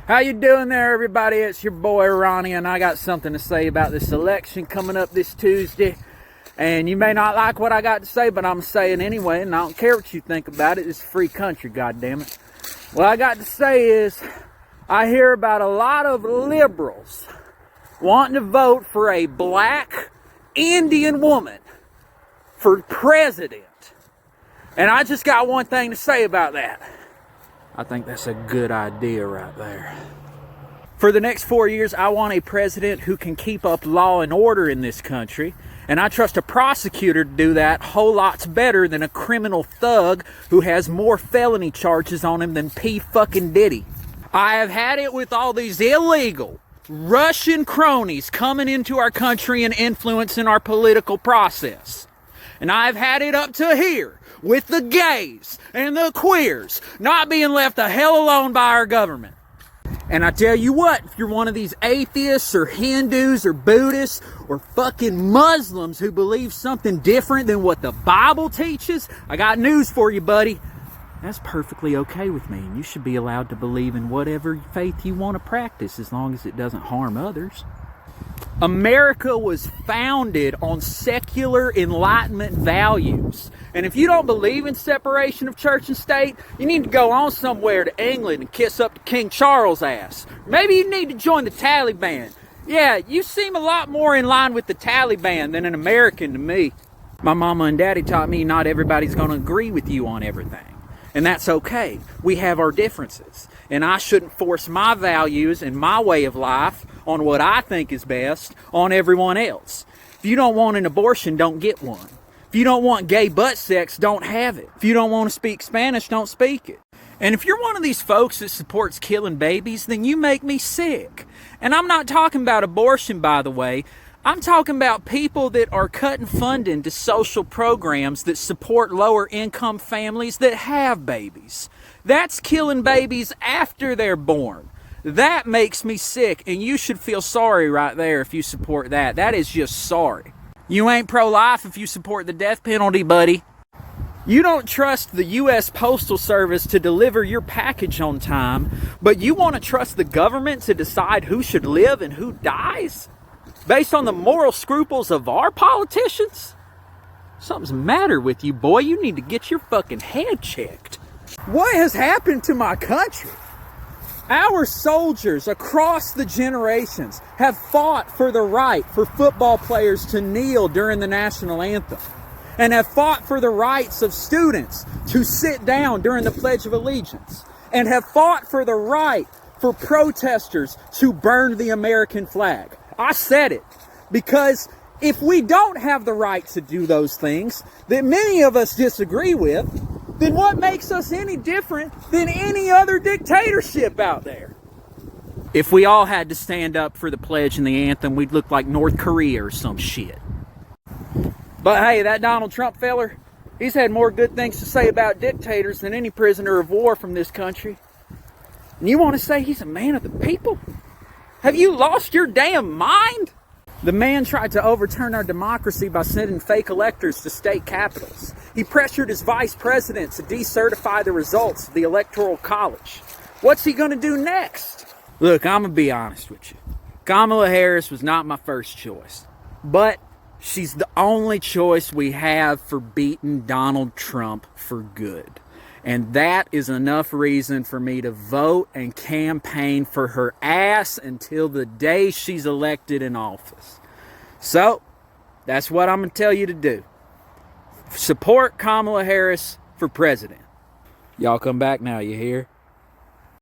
How you doing there, everybody? It's your boy Ronnie, and I got something to say about this election coming up this Tuesday. And you may not like what I got to say, but I'm saying anyway, and I don't care what you think about it. It's a free country, goddammit. What I got to say is, I hear about a lot of liberals wanting to vote for a black Indian woman for president. And I just got one thing to say about that. I think that's a good idea right there. For the next 4 years, I want a president who can keep up law and order in this country. And I trust a prosecutor to do that whole lots better than a criminal thug who has more felony charges on him than P fucking Diddy. I have had it with all these illegal Russian cronies coming into our country and influencing our political process. And I've had it up to here with the gays and the queers not being left the hell alone by our government. And I tell you what, if you're one of these atheists or Hindus or Buddhists or fucking Muslims who believe something different than what the Bible teaches, I got news for you, buddy. That's perfectly okay with me, and you should be allowed to believe in whatever faith you want to practice as long as it doesn't harm others. America was founded on secular Enlightenment values. And if you don't believe in separation of church and state, you need to go on somewhere to England and kiss up to King Charles' ass. Maybe you need to join the Taliban. Yeah, you seem a lot more in line with the Taliban than an American to me. My mama and daddy taught me not everybody's going to agree with you on everything. And that's okay. We have our differences. And I shouldn't force my values and my way of life on what I think is best on everyone else. If you don't want an abortion, don't get one. If you don't want gay butt sex, don't have it. If you don't want to speak Spanish, don't speak it. And if you're one of these folks that supports killing babies, then you make me sick. And I'm not talking about abortion, by the way. I'm talking about people that are cutting funding to social programs that support lower income families that have babies. That's killing babies after they're born. That makes me sick, and you should feel sorry right there if you support that. That is just sorry. You ain't pro-life if you support the death penalty, buddy. You don't trust the U.S. Postal Service to deliver your package on time, but you want to trust the government to decide who should live and who dies? Based on the moral scruples of our politicians? Something's the matter with you, boy. You need to get your fucking head checked. What has happened to my country? Our soldiers across the generations have fought for the right for football players to kneel during the national anthem, and have fought for the rights of students to sit down during the Pledge of Allegiance, and have fought for the right for protesters to burn the American flag. I said it, because if we don't have the right to do those things that many of us disagree with, then what makes us any different than any other dictatorship out there? If we all had to stand up for the pledge and the anthem, we'd look like North Korea or some shit. But hey, that Donald Trump feller, he's had more good things to say about dictators than any prisoner of war from this country. And you want to say he's a man of the people? Have you lost your damn mind? The man tried to overturn our democracy by sending fake electors to state capitals. He pressured his vice president to decertify the results of the Electoral College. What's he going to do next? Look, I'm going to be honest with you. Kamala Harris was not my first choice. But she's the only choice we have for beating Donald Trump for good. And that is enough reason for me to vote and campaign for her ass until the day she's elected in office. So, that's what I'm going to tell you to do. Support Kamala Harris for president. Y'all come back now, you hear?